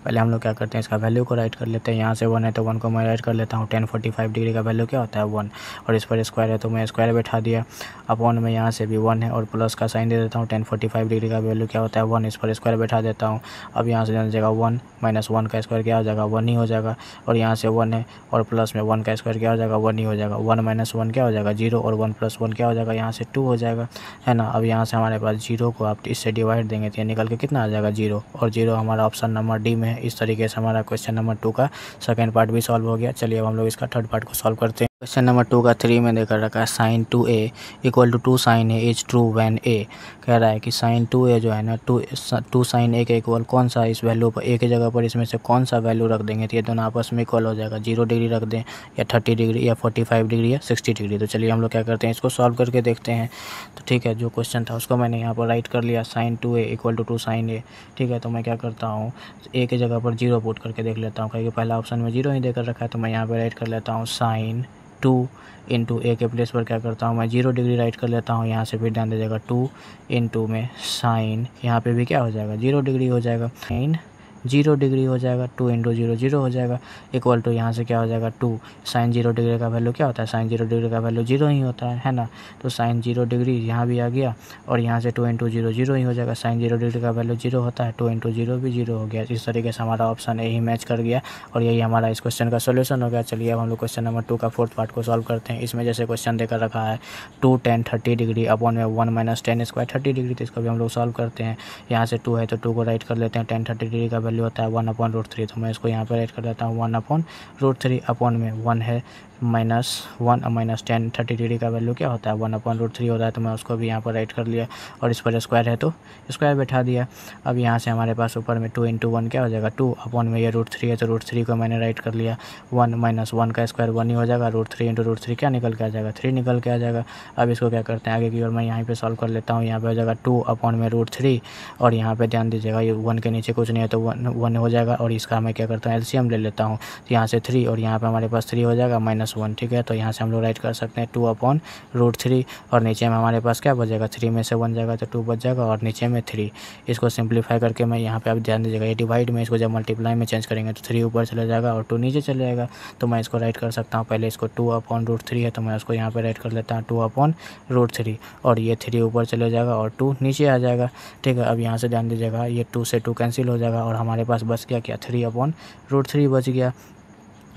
पहले हम लोग क्या करते हैं, इसका वैल्यू को राइट कर लेते हैं। यहाँ से 1 है तो 1 को मैं राइट कर लेता हूँ। टेन 45 डिग्री का वैल्यू क्या होता है 1, और इस पर स्क्वायर है तो मैं स्क्वायर बैठा दिया। अपॉन में यहाँ से भी 1 है और प्लस का साइन दे देता हूँ। टेन 45 डिग्री का वैल्यू क्या होता है 1, इस पर स्क्वायर बैठा देता हूँ। अब यहाँ से जाने जगह 1 माइनस 1 का स्क्वायर क्या हो जाएगा 1 ही हो जाएगा, और यहाँ से 1 है और प्लस में 1 का स्क्वायर क्या हो जाएगा 1 ही हो जाएगा। 1 माइनस 1 क्या हो जाएगा 0, और 1 प्लस 1 क्या हो जाएगा यहाँ से 2 हो जाएगा, है ना। अब यहाँ से हमारे पास 0 को आप इससे डिवाइड देंगे तो ये निकल के कितना आ जाएगा 0, और 0 हमारा ऑप्शन नंबर डी में है। इस तरीके से हमारा क्वेश्चन नंबर 2 का सेकंड पार्ट भी सॉल्व हो गया। चलिए अब हम लोग इसका थर्ड पार्ट को सॉल्व करते हैं। क्वेश्चन नंबर 2 का 3 में देकर रखा है sine 2a equal to 2 sine A is true when A. कह रहा है कि साइन 2a जो है ना 2 साइन ए के इक्वल कौन सा, इस वैल्यू पर ए की जगह पर इसमें से कौन सा वैल्यू रख देंगे तो ये दोनों आपस में इक्वल हो जाएगा। 0 डिग्री रख दें या 30 डिग्री या 45 डिग्री या 60 डिग्री। तो चलिए हम लोग क्या करते हैं, इसको सॉल्व करके देखते हैं। तो ठीक है, जो क्वेश्चन था उसको मैंने यहाँ पर राइट कर लिया, sine 2a equal to 2 sine A. ठीक है, तो मैं क्या करता हूँ, ए की जगह पर 0 पुट करके देख लेता हूँ, क्योंकि पहला ऑप्शन में 0 ही देकर रखा है। तो मैं यहाँ पर राइट कर लेता हूँ साइन 2 इंटू ए के प्लेस पर क्या करता हूँ मैं 0 डिग्री राइट कर लेता हूँ। यहाँ से फिर ध्यान दीजिएगा 2 इंटू में साइन, यहाँ पे भी क्या हो जाएगा 0 डिग्री हो जाएगा, साइन 0 डिग्री हो जाएगा। 2 इंटू 0 0 हो जाएगा, इक्वल टू यहाँ से क्या हो जाएगा 2। साइन 0 डिग्री का वैल्यू क्या होता है, साइन 0 डिग्री का वैल्यू 0 ही होता है ना। तो साइन 0 डिग्री यहाँ भी आ गया, और यहाँ से 2 इंटू 0 0 ही हो जाएगा। साइन 0 डिग्री का वैल्यू 0 होता है, 2 इंटू 0 भी 0 हो गया। इस तरीके से हमारा ऑप्शन यही मैच कर गया, और यही हमारा इस क्वेश्चन का सोल्यूशन हो गया। चलिए अब हम लोग क्वेश्चन नंबर 2 का फोर्थ पार्ट को सॉल्व करते हैं। इसमें जैसे क्वेश्चन देकर रखा है 2 tan 30 डिग्री अपॉन में 1 माइनस टेन स्क्वायर 30 डिग्री, तो इसको भी हम लोग सॉल्व करते हैं। यहाँ से 2 है तो 2 को राइट कर लेते हैं। tan 30 डिग्री का वैल्यू होता है 1/√3, तो मैं इसको यहाँ पर राइट कर देता हूँ 1/√3। अपॉन में 1 है माइनस 1 माइनस टेन 30 डिग्री का वैल्यू क्या होता है 1/√3 होता है, तो मैं उसको भी यहाँ पर राइट कर लिया, और इस पर स्क्वायर है तो स्क्वायर बैठा दिया। अब यहाँ से हमारे पास ऊपर में 2 इंटू 1 क्या हो जाएगा 2, अपॉन में ये √3 है तो √3 को मैंने राइट कर लिया। 1 माइनस 1 का स्क्वायर 1 ही हो जाएगा, √3 इंटू √3 क्या निकल के आ जाएगा 3 निकल के आ जाएगा। अब इसको क्या करते हैं आगे की ओर, मैं यहाँ पे सॉल्व कर लेता हूँ। यहाँ पे हो जाएगा 2 अपॉन में √3, और यहाँ पे ध्यान दीजिएगा ये 1 के नीचे कुछ नहीं है तो 1 हो जाएगा, और इसका मैं क्या करता हूँ एलसीएम ले लेता हूँ। तो यहाँ से 3 और यहाँ पे हमारे पास 3 हो जाएगा -1। ठीक है, तो यहाँ से हम लोग राइट कर सकते हैं 2/√3, और नीचे में हमारे पास क्या बचेगा 3 में से 1 जाएगा तो 2 बच जाएगा, और नीचे में 3। इसको सिंप्लीफाई करके मैं यहाँ पे आप ध्यान दीजिएगा ये डिवाइड में, इसको जब मल्टीप्लाई में चेंज करेंगे तो 3 ऊपर चला जाएगा और 2 नीचे चले जाएगा। तो मैं इसको राइट कर सकता हूँ, पहले इसको 2/√3 है तो मैं उसको यहाँ पे राइट कर लेता हूँ 2/√3, और ये 3 ऊपर चले जाएगा और 2 नीचे आ जाएगा। ठीक है, अब यहाँ से ध्यान दीजिएगा ये 2 से 2 कैंसिल हो जाएगा, और हमारे पास बच गया क्या 3/√3 बच गया।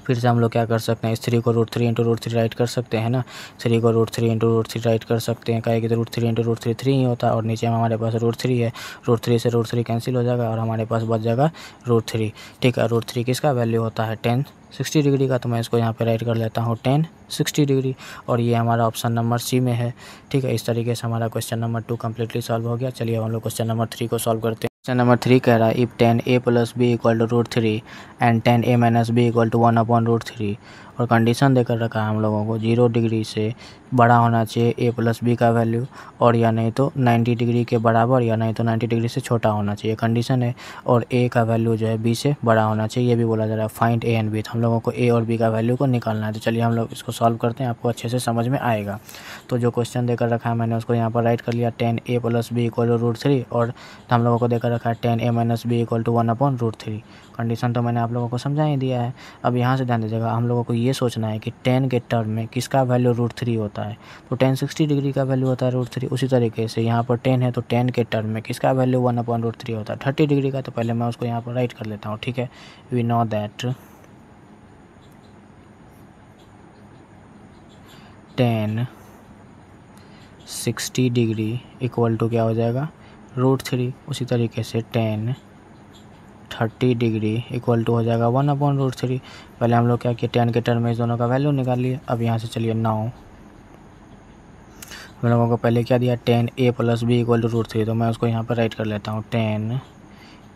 फिर से हम लोग क्या कर सकते हैं, इस 3 को √3 इंटू √3 राइट कर सकते हैं ना। 3 को √3 इंटू √3 राइट कर सकते हैं, कहेगी तो √3 इंटू √3 3 ही होता है, और नीचे में हमारे पास √3 है। √3 से √3 कैंसिल हो जाएगा और हमारे पास बच जाएगा √3। ठीक है, √3 किसका वैल्यू होता है tan 60 डिग्री का, तो मैं इसको यहाँ पे राइट कर लेता हूँ tan 60 डिग्री, और ये हमारा ऑप्शन नंबर सी में है। ठीक है, इस तरीके से हमारा क्वेश्चन नंबर 2 कम्प्लीटली सॉल्व हो गया। चलिए अब हम लोग क्वेश्चन नंबर 3 को सॉल्व करते हैं। क्वेश्चन नंबर 3 कह रहा है if tan a plus B equal to √3 and tan a minus B equal to 1/√3, और कंडीशन देकर रखा है हम लोगों को 0 डिग्री से बड़ा होना चाहिए a प्लस बी का वैल्यू, और या नहीं तो 90 डिग्री के बराबर, या नहीं तो 90 डिग्री से छोटा होना चाहिए, कंडीशन है। और a का वैल्यू जो है b से बड़ा होना चाहिए, ये भी बोला जा रहा है फाइंड a एंड b। तो हम लोगों को a और b का वैल्यू को निकालना है। तो चलिए हम लोग इसको सॉल्व करते हैं, आपको अच्छे से समझ में आएगा। तो जो क्वेश्चन देकर रखा है मैंने उसको यहाँ पर राइट कर लिया, tan a plus B equal to √3, और हम लोगों को देकर रखा है tan a minus B equal to 1/√3। Condition तो मैंने आप लोगों को समझा ही दिया है। अब यहाँ से ध्यान दीजिएगा, हम लोगों को ये सोचना है कि tan के टर्म में किसका वैल्यू √3 होता है, तो tan 60 डिग्री का वैल्यू होता है √3। उसी तरीके से यहाँ पर tan है तो tan के टर्म में किसका वैल्यू 1/√3 होता है 30 डिग्री का। तो पहले मैं उसको यहाँ पर राइट कर लेता हूँ। ठीक है, we know that tan 60 degree equal to क्या हो जाएगा √3। उसी तरीके से tan 30 डिग्री इक्वल टू हो जाएगा 1/√3। पहले हम लोग क्या किए, tan के टर्म में इस दोनों का वैल्यू निकाल लिए। अब यहाँ से चलिए नाउ हम लोगों को पहले क्या दिया tan a plus B equal to √3, तो मैं उसको यहाँ पर राइट कर लेता हूँ tan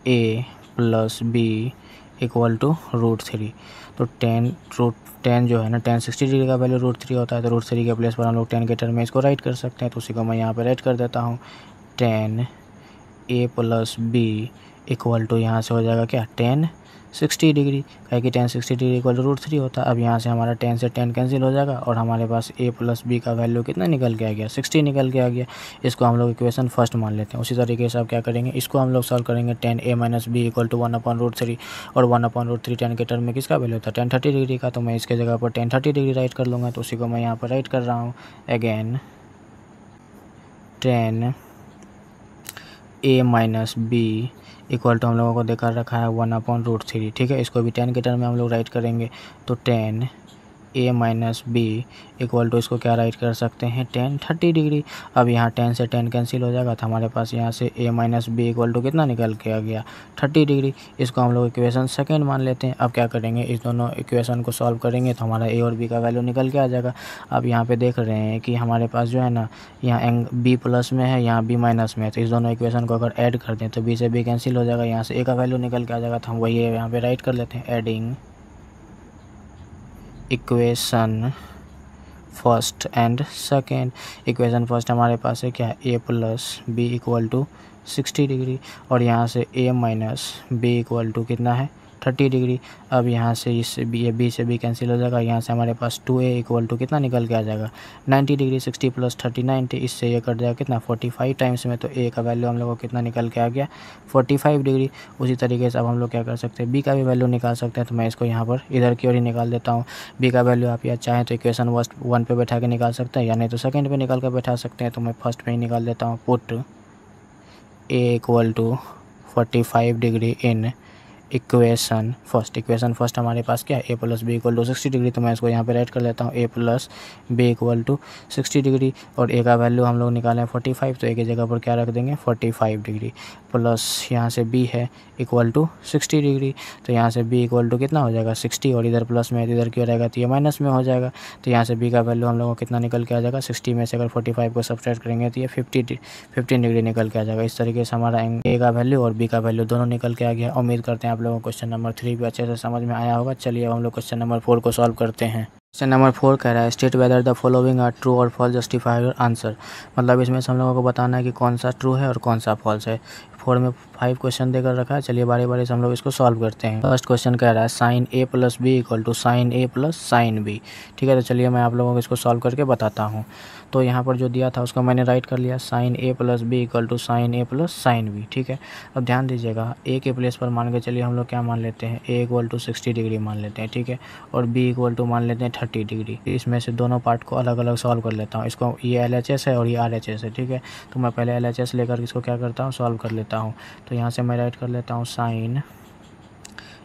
a plus B equal to √3। तो tan जो है ना tan 60 डिग्री का वैल्यू √3 होता है, तो √3 के प्लेस पर हम लोग tan के टर्म में इसको राइट कर सकते हैं। तो उसी को मैं यहाँ पर राइट कर देता हूँ tan a plus B equal to यहाँ से हो जाएगा क्या tan 60 डिग्री, कहे कि tan 60 डिग्री इक्वल टू √3 होता है। अब यहाँ से हमारा tan से tan कैंसिल हो जाएगा और हमारे पास a प्लस बी का वैल्यू कितना निकल के आ गया, 60 निकल के आ गया। इसको हम लोग इक्वेशन फर्स्ट मान लेते हैं। उसी तरीके से अब क्या करेंगे, इसको हम लोग सॉल्व करेंगे। tan a minus B equal to 1/√3 और 1/√3 tan के टर्म में किसका वैल्यू होता है, tan 30 डिग्री का। तो मैं इसके जगह पर tan 30 डिग्री राइट कर लूँगा, तो उसी को मैं यहाँ पर राइट कर रहा हूँ। Again tan a minus B equal to हम लोगों को देखा रखा है 1/√3, ठीक है। इसको भी tan के टर्म में हम लोग राइट करेंगे, तो tan a minus B equal to इसको क्या राइट कर सकते हैं, tan 30 डिग्री। अब यहाँ tan से tan कैंसिल हो जाएगा, तो हमारे पास यहाँ से a minus B equal to कितना निकल के आ गया, 30 डिग्री। इसको हम लोग इक्वेशन सेकंड मान लेते हैं। अब क्या करेंगे, इस दोनों इक्वेशन को सॉल्व करेंगे तो हमारा a और b का वैल्यू निकल के आ जाएगा। अब यहाँ पे देख रहे हैं कि हमारे पास जो है ना, यहाँ b प्लस में है, यहाँ b माइनस में है, तो इस दोनों इक्वेशन को अगर ऐड कर दें तो b से b कैंसिल हो जाएगा, यहाँ से a का वैल्यू निकल के आ जाएगा। तो हम वही यहाँ पे राइट कर लेते हैं, adding equation first and second. Equation first हमारे पास है क्या है, a plus B equal to 60 degree और यहाँ से a minus B equal to कितना है, 30 डिग्री। अब यहाँ से इससे बी से बी कैंसिल हो जाएगा, यहाँ से हमारे पास 2a इक्वल टू कितना निकल के आ जाएगा, 90 डिग्री। 60 प्लस 30 90, इससे ये कट जाएगा कितना, 45 टाइम्स में। तो a का वैल्यू हम लोग को कितना निकल के आ गया, 45 डिग्री। उसी तरीके से अब हम लोग क्या कर सकते हैं, b का भी वैल्यू निकाल सकते हैं। तो मैं इसको यहाँ पर इधर की ओर ही निकाल देता हूँ। b का वैल्यू आप या चाहें तो इक्वेशन 1 पे बैठा के निकाल सकते हैं, या नहीं तो सेकेंड पे निकाल कर बैठा सकते हैं। तो मैं फर्स्ट पे ही निकाल देता हूँ। Put a equal to 45 degree in equation first हमारे पास क्या है, a plus B equal to 60 degree. तो मैं इसको यहाँ पे राइट कर लेता हूँ, a plus B equal to 60 degree और a का वैल्यू हम लोग निकालें 45, तो a की जगह पर क्या रख देंगे, 45 डिग्री प्लस यहाँ से b है इक्वल टू 60 डिग्री। तो यहाँ से b इक्वल टू कितना हो जाएगा, 60, और इधर प्लस में इधर क्यों रहेगा, तो ये माइनस में हो जाएगा। तो यहाँ से b का वैल्यू हम लोग को कितना निकल के आ जाएगा, 60 में से अगर 45 को सब्ट्रैक्ट करेंगे तो ये 15 डिग्री निकल के आ जाएगा। इस तरीके से हमारा a का वैल्यू और b का वैल्यू दोनों निकल के आ गया। उम्मीद करते हैं आप लोगों को क्वेश्चन नंबर 3 भी अच्छे से समझ में आया होगा। चलिए अब हम लोग क्वेश्चन नंबर 4 को सॉल्व करते हैं। क्वेश्चन नंबर 4 कह रहा है, state whether the following are true और फॉल्स, जस्टिफाई योर आंसर। मतलब इसमें से हम लोगों को बताना है कि कौन सा ट्रू है और कौन सा फॉल्स है। 4 में 5 क्वेश्चन देकर रखा है। चलिए बारी बारी से हम लोग इसको सॉल्व करते हैं। फर्स्ट क्वेश्चन कह रहा है sine a plus B equal to sine a plus sine B. ठीक है, तो चलिए मैं आप लोगों को इसको सॉल्व करके बताता हूँ। तो यहाँ पर जो दिया था उसको मैंने राइट कर लिया, sine a plus B equal to sine a plus sine B. ठीक है, अब ध्यान दीजिएगा, a के प्लेस पर मान के चलिए हम लोग क्या मान लेते हैं, a इक्वल टू 60 डिग्री मान लेते हैं। ठीक है, और b इक्वल टू मान लेते हैं 30 डिग्री। इसमें से दोनों पार्ट को अलग अलग सॉल्व कर लेता हूँ। इसको ये LHS है और ये RHS है। ठीक है, तो मैं पहले LHS लेकर इसको क्या करता हूँ, सॉल्व कर लेता हूँ। तो यहाँ से मैं राइट कर लेता हूँ साइन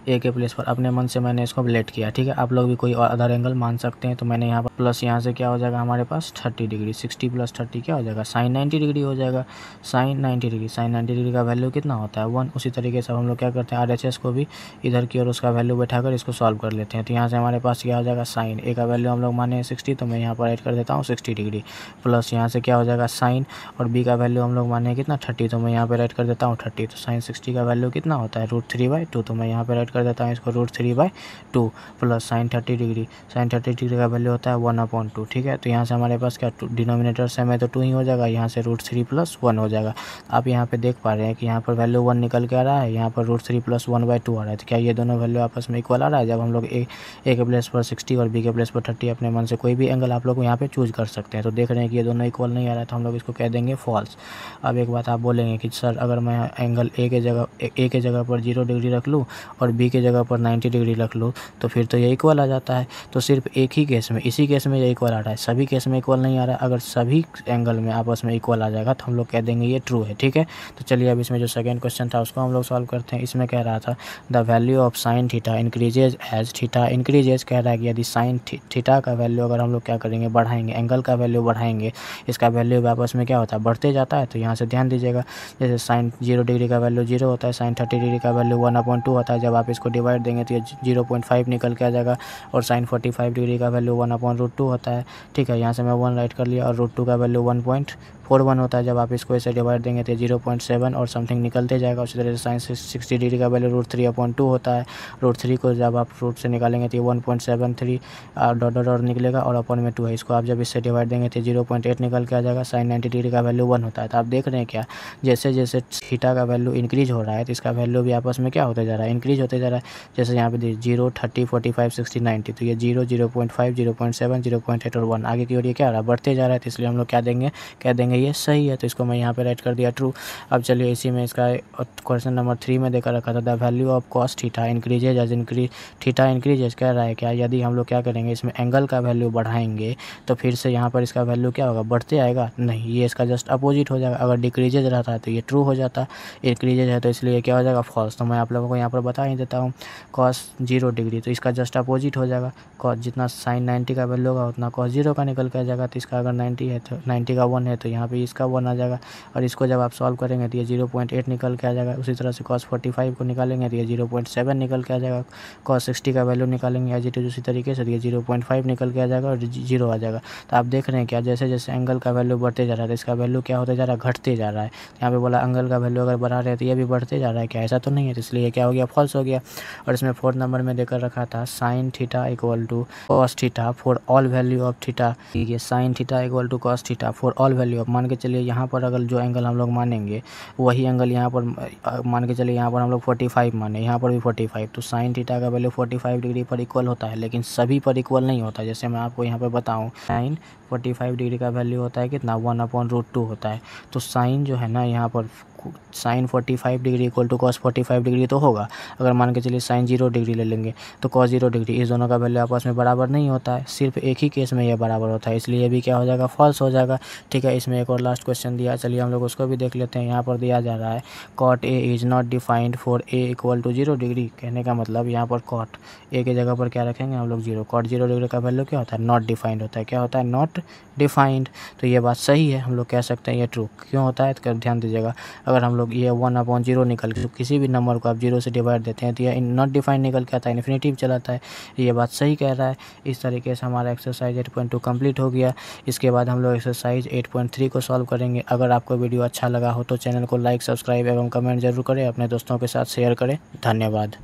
ए के प्लेस पर अपने मन से मैंने इसको लेट किया। ठीक है, आप लोग भी कोई अदर एंगल मान सकते हैं। तो मैंने यहाँ पर प्लस यहाँ से क्या हो जाएगा हमारे पास 30 डिग्री, 60 प्लस 30 क्या हो जाएगा, साइन 90 डिग्री हो जाएगा। साइन 90 डिग्री, साइन 90 डिग्री का वैल्यू कितना होता है 1। उसी तरीके से हम लोग क्या करते हैं, RHS को भी इधर की ओर उसका वैल्यू बैठाकर इसको सॉल्व कर लेते हैं। तो यहाँ से हमारे पास क्या हो जाएगा, साइन ए का वैल्यू हम लोग माने 60, तो मैं यहाँ पर ऐड कर देता हूँ 60 डिग्री, प्लस यहाँ से क्या हो जाएगा साइन, और बी का वैल्यू हम लोग माने कितना 30, तो मैं यहाँ पर ऐड कर देता हूँ 30। तो साइन 60 का वैल्यू कितना होता है, √3/2, तो मैं यहाँ पर ऐड कर देता हूँ इसको √3/2 plus sine 30 degree, sine 30 degree का वैल्यू होता है 1/2। ठीक है, तो यहाँ से हमारे पास क्या डिनोमिनेटर सेम है तो 2 ही हो जाएगा, यहाँ से √3 + 1 हो जाएगा। आप यहाँ पे देख पा रहे हैं कि यहाँ पर वैल्यू 1 निकल के आ रहा है, यहाँ पर √3 + 1/2 आ रहा है। तो क्या ये दोनों वैल्यू आपस में इक्वल आ रहा है। जब हम लोग ए के प्लेस पर 60 और बी के प्लेस पर 30 अपने मन से कोई भी एंगल आप लोग यहाँ पे चूज कर सकते हैं। तो देख रहे हैं कि ये दोनों इक्वल नहीं आ रहा है, तो हम लोग इसको कह देंगे फॉल्स। अब एक बात आप बोलेंगे कि सर अगर मैं एंगल ए के जगह पर 0 डिग्री रख लूँ और बी के जगह पर 90 डिग्री रख लो तो फिर तो ये इक्वल आ जाता है। तो सिर्फ एक ही केस में, इसी केस में ये इक्वल आ रहा है, सभी केस में इक्वल नहीं आ रहा है। अगर सभी एंगल में आपस में इक्वल आ जाएगा तो हम लोग कह देंगे ये ट्रू है। ठीक है, तो चलिए अब इसमें जो सेकंड क्वेश्चन था उसको हम लोग सॉल्व करते हैं। इसमें कह रहा था the value of sine theta increases as theta increases. कह रहा है कि यदि साइन थीटा का वैल्यू अगर हम लोग क्या करेंगे, बढ़ाएंगे, एंगल का वैल्यू बढ़ाएंगे, इसका वैल्यू आपस में क्या होता है, बढ़ते जाता है। तो यहाँ से ध्यान दीजिएगा, जैसे साइन 0 डिग्री का वैल्यू 0 होता है, साइन 30 डिग्री का वैल्यू 1/2 होता है। जब आप इसको डिवाइड देंगे तो ये 0.5 निकल के आ जाएगा, और साइन 45 डिग्री का वैल्यू 1/√2 होता है। ठीक है, यहाँ से मैं 1 राइट कर लिया और √2 का वैल्यू 4 1 होता है। जब आप इसको ऐसे डिवाइड देंगे तो 0.7 और समथिंग निकलते जाएगा। उसी तरह से साइन 60 डिग्री का वैल्यू √3/2 होता है। √3 को जब आप रूट से निकालेंगे तो 1.73 डॉट डॉट और निकलेगा और अपन में 2 है। इसको आप जब इससे डिवाइड देंगे तो 0.8 निकल के आ जाएगा। साइन 90 डिग्री का वैल्यू 1 होता है। तो आप देख रहे हैं क्या, जैसे जैसे थीटा का वैल्यू इंक्रीज हो रहा है तो इसका वैल्यू भी आपस में क्या होते जा रहा है, इंक्रीज होते जा रहा है। जैसे यहाँ पे 0, 30, 45, 60, 90, तो ये 0, 0.5, 0.7, 0.8 और 1 आगे की ओर ये क्या हो रहा है, बढ़ते जा रहा है। तो इसलिए हम लोग क्या देंगे, कह देंगे ये सही है। तो इसको मैं यहाँ पे राइट कर दिया ट्रू। अब चलिए इसी में इसका क्वेश्चन नंबर 3 में देकर रखा था, the value of cos theta increases as theta increases कह रहा है क्या, यदि हम लोग क्या करेंगे इसमें एंगल का वैल्यू बढ़ाएंगे तो फिर से यहाँ पर इसका वैल्यू क्या होगा, बढ़ते आएगा, नहीं, ये इसका जस्ट अपोजिट हो जाएगा। अगर डिक्रीजेज रहता है तो ये ट्रू हो जाता, इंक्रीजेज है तो इसलिए क्या हो जाएगा, फॉल्स। तो मैं आप लोगों को यहाँ पर बता ही देता हूँ, कॉस 0 डिग्री तो इसका जस्ट अपोजिट हो जाएगा। कॉस जितना साइन 90 का वैल्यू होगा उतना कॉस 0 का निकल के आ जाएगा। तो इसका अगर 90 है तो 90 का 1 है तो यहाँ पे इसका 1 आ जाएगा। और इसको जब आप सॉल्व करेंगे तो ये 0.8 निकल के आ जाएगा। उसी तरह से कॉस 45 को निकालेंगे तो ये 0.7 निकल के आ जाएगा। कॉस 60 का वैल्यू निकालेंगे एज इट इज उसी तरीके से ये 0.5 निकल के आ जाएगा और 0 आ जाएगा। तो आप देख रहे हैं क्या, जैसे जैसे एंगल का वैल्यू बढ़ते जा रहा है तो इसका वैल्यू क्या होता जा रहा है, घटते जा रहा है। यहाँ पे बोला एंगल का वैल्यू अगर बढ़ा रहे हैं तो ये भी बढ़ते जा रहा है क्या, ऐसा तो नहीं है। तो इसलिए क्या हो गया, फॉल्स हो गया। और इसमें 4 नंबर में देकर रखा था sine theta equal to cos theta for all value of theta. ये sine theta equal to cos theta for all value of, मान के चलिए यहाँ पर अगर जो एंगल हम लोग मानेंगे वही एंगल यहाँ पर मान के चलिए यहाँ पर हम लोग 45 माने, यहाँ पर भी 45, तो साइन थीटा का वैल्यू 45 डिग्री पर इक्वल होता है, लेकिन सभी पर इक्वल नहीं होता। जैसे मैं आपको यहाँ पर बताऊँ, साइन 45 डिग्री का वैल्यू होता है कितना, 1/√2 होता है। तो साइन जो है ना यहाँ पर sine 45 degree equal to cos 45 degree तो होगा। अगर मान के चलिए साइन 0 डिग्री ले लेंगे तो कॉस 0 डिग्री, इस दोनों का वैल्यू आपस में बराबर नहीं होता है, सिर्फ एक ही केस में ये बराबर होता है, इसलिए ये भी क्या हो जाएगा, फॉल्स हो जाएगा। ठीक है, इसमें एक और लास्ट क्वेश्चन दिया, चलिए हम लोग उसको भी देख लेते हैं। यहाँ पर दिया जा रहा है cot A is not defined for A equal to 0 degree. कहने का मतलब यहाँ पर कॉट ए की जगह पर क्या रखेंगे हम लोग 0। कॉट 0 डिग्री का वैल्यू क्या होता है, नॉट डिफाइंड होता है। क्या होता है, नॉट डिफाइंड। तो ये बात सही है, हम लोग कह सकते हैं ये ट्रू क्यों होता है, तो ध्यान दीजिएगा। अगर हम लोग ये 1/0 निकल के किसी भी नंबर को आप 0 से डिवाइड देते हैं तो ये नॉट डिफाइंड निकल के आता है, इन्फिनिटिव चलाता है। ये बात सही कह रहा है। इस तरीके से हमारा एक्सरसाइज 8.2 कंप्लीट हो गया। इसके बाद हम लोग एक्सरसाइज 8.3 को सॉल्व करेंगे। अगर आपको वीडियो अच्छा लगा हो तो चैनल को लाइक, सब्सक्राइब एवं कमेंट जरूर करें, अपने दोस्तों के साथ शेयर करें। धन्यवाद।